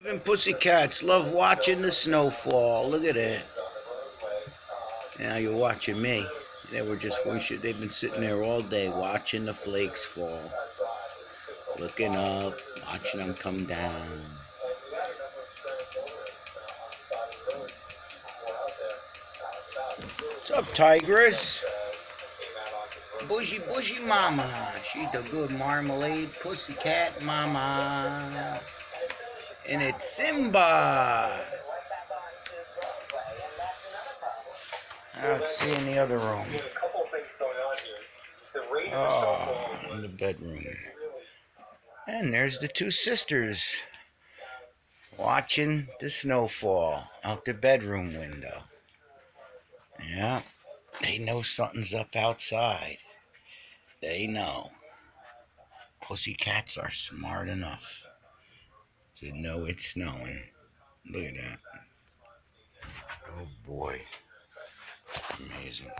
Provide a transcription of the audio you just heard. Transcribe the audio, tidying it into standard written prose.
Even pussycats love watching the snowfall. Look at that. Now you're watching me. They've been sitting there all day watching the flakes fall. Looking up, watching them come down. What's up, Tigress? Bushy mama. She's the good marmalade pussycat mama. And it's Simba. Let's see in the other room. Oh, in the bedroom. And there's the two sisters watching the snowfall out the bedroom window. Yeah, they know something's up outside. They know. Pussycats are smart enough to know it's snowing. Look at that. Oh boy. Amazing.